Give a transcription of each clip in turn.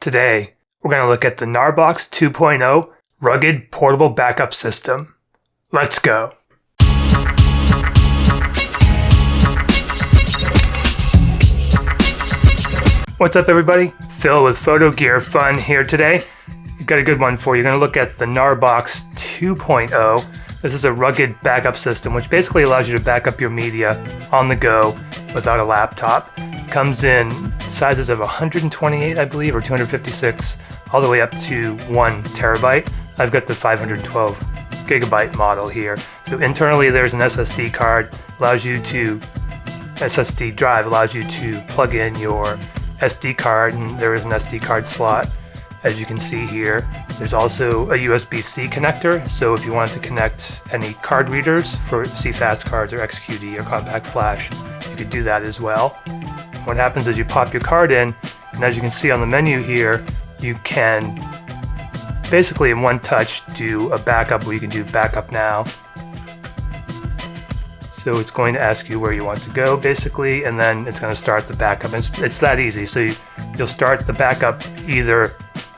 Today, we're going to look at the Gnarbox 2.0 Rugged Portable Backup System. Let's go! What's up everybody? Phil with Photo Gear Fun here today. We've got a good one for you. You're going to look at the Gnarbox 2.0. This is a rugged backup system which basically allows you to back up your media on the go without a laptop. Comes in sizes of 128, I believe, or 256, all the way up to 1 terabyte. I've got the 512 gigabyte model here. So internally there's an SSD card, SSD drive allows you to plug in your SD card, and there is an SD card slot, as you can see here. There's also a USB-C connector, so if you want to connect any card readers for CFast cards or XQD or Compact Flash, you could do that as well. What happens is you pop your card in, and as you can see on the menu here, you can basically in one touch do a backup where you can do backup now. So it's going to ask you where you want to go basically, and then it's going to start the backup. It's that easy. So you'll start the backup either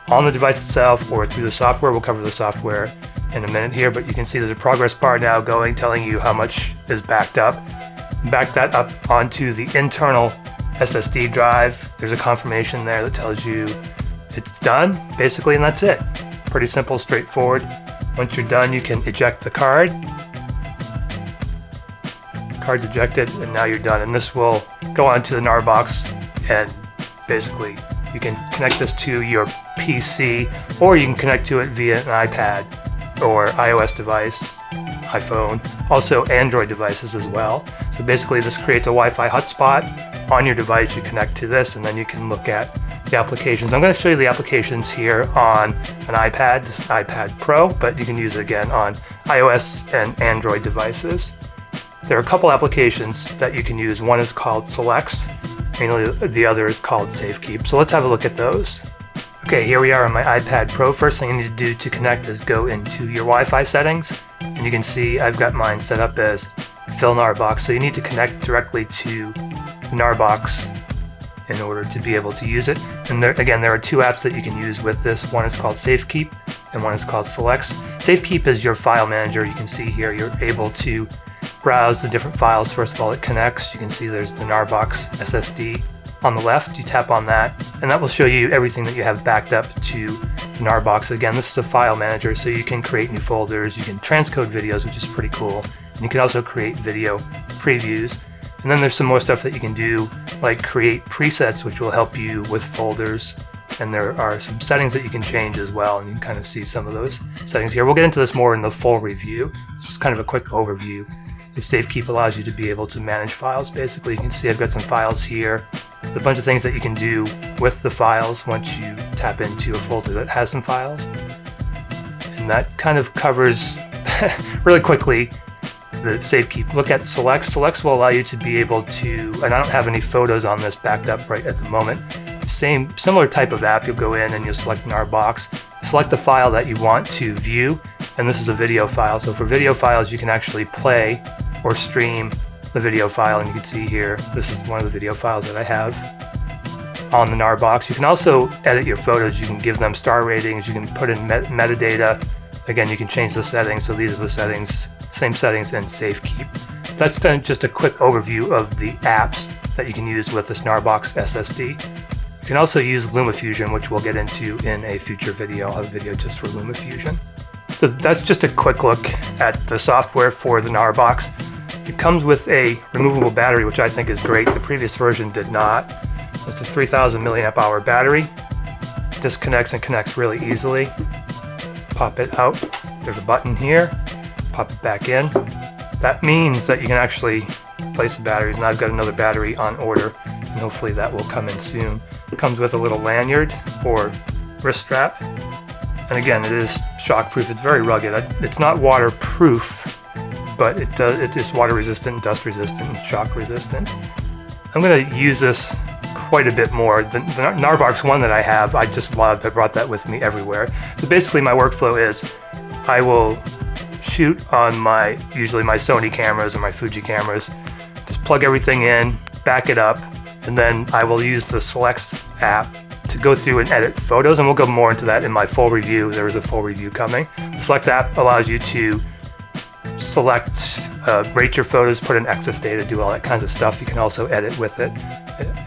on the device itself or through the software. We'll cover the software in a minute here, but you can see there's a progress bar now going, telling you how much is backed up. Back that up onto the internal SSD drive. There's a confirmation there that tells you it's done, basically, and that's it. Pretty simple, straightforward. Once you're done, you can eject the card. Card's ejected, and now you're done. And this will go onto the Gnarbox, and basically you can connect this to your PC, or you can connect to it via an iPad or iOS device, iPhone, also Android devices as well. So basically this creates a Wi-Fi hotspot on your device. You connect to this, and then you can look at the applications. I'm going to show you the applications here on an iPad. This is an iPad Pro, but you can use it again on iOS and Android devices. There are a couple applications that you can use. One is called Selects, and the other is called Safekeep. So let's have a look at those. Okay, here we are on my iPad Pro. First thing you need to do to connect is go into your Wi-Fi settings, and you can see I've got mine set up as Phil Gnarbox. So you need to connect directly to the Gnarbox in order to be able to use it. And there are two apps that you can use with this. One is called Safekeep, and one is called Selects. Safekeep is your file manager. You can see here you're able to browse the different files. First of all, it connects. You can see there's the Gnarbox SSD on the left. You tap on that, and that will show you everything that you have backed up to the Gnarbox. Again, this is a file manager, so you can create new folders. You can transcode videos, which is pretty cool. And you can also create video previews. And then there's some more stuff that you can do, like create presets, which will help you with folders. And there are some settings that you can change as well, and you can kind of see some of those settings here. We'll get into this more in the full review. Just kind of a quick overview. The Safekeep allows you to be able to manage files. Basically, you can see I've got some files here. There's a bunch of things that you can do with the files once you tap into a folder that has some files. And that kind of covers really quickly the Safekeep. Look at Selects. Selects will allow you to be able to, and I don't have any photos on this backed up right at the moment. Similar type of app, you'll go in and you'll select Gnarbox, select the file that you want to view, and this is a video file. So for video files, you can actually play or stream the video file, and you can see here, this is one of the video files that I have on the Gnarbox. You can also edit your photos. You can give them star ratings. You can put in metadata. Again, you can change the settings. So these are the settings, same settings in Safekeep. That's just a quick overview of the apps that you can use with this Gnarbox SSD. You can also use LumaFusion, which we'll get into in a future video. I'll have a video just for LumaFusion. So that's just a quick look at the software for the Gnarbox. It comes with a removable battery, which I think is great. The previous version did not. It's a 3000 milliamp hour battery. Disconnects and connects really easily. Pop it out. There's a button here. Pop it back in. That means that you can actually place the batteries, and I've got another battery on order, and hopefully that will come in soon. It comes with a little lanyard or wrist strap. And again, it is shockproof. It's very rugged. It's not waterproof, but it is water resistant, dust resistant, and shock resistant. I'm going to use this quite a bit more. The Gnarbox one that I have, I just loved. I brought that with me everywhere. So basically my workflow is I will shoot on usually my Sony cameras or my Fuji cameras, just plug everything in, back it up, and then I will use the Selects app to go through and edit photos, and we'll go more into that in my full review. There is a full review coming. The Select app allows you to select, rate your photos, put in EXIF data, do all that kinds of stuff. You can also edit with it,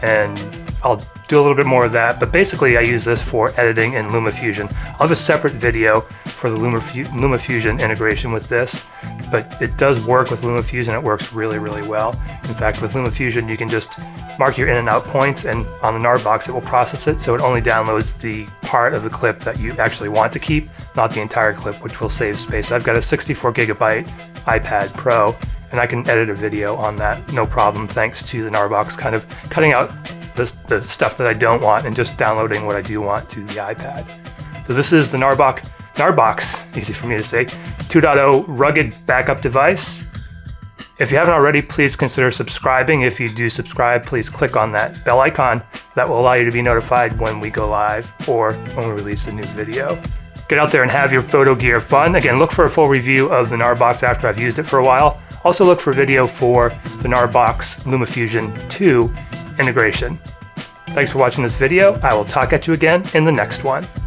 and I'll do a little bit more of that, but basically I use this for editing in LumaFusion. I'll have a separate video for the LumaFusion integration with this, but it does work with LumaFusion. It works really, really well. In fact, with LumaFusion, you can just mark your in and out points, and on the Gnarbox, it will process it, so it only downloads the part of the clip that you actually want to keep, not the entire clip, which will save space. I've got a 64 gigabyte iPad Pro, and I can edit a video on that no problem, thanks to the Gnarbox kind of cutting out the stuff that I don't want and just downloading what I do want to the iPad. So this is the Gnarbox, easy for me to say, 2.0 rugged backup device. If you haven't already, please consider subscribing. If you do subscribe, please click on that bell icon. That will allow you to be notified when we go live or when we release a new video. Get out there and have your photo gear fun. Again, look for a full review of the Gnarbox after I've used it for a while. Also look for video for the Gnarbox LumaFusion 2 integration. Thanks for watching this video. I will talk at you again in the next one.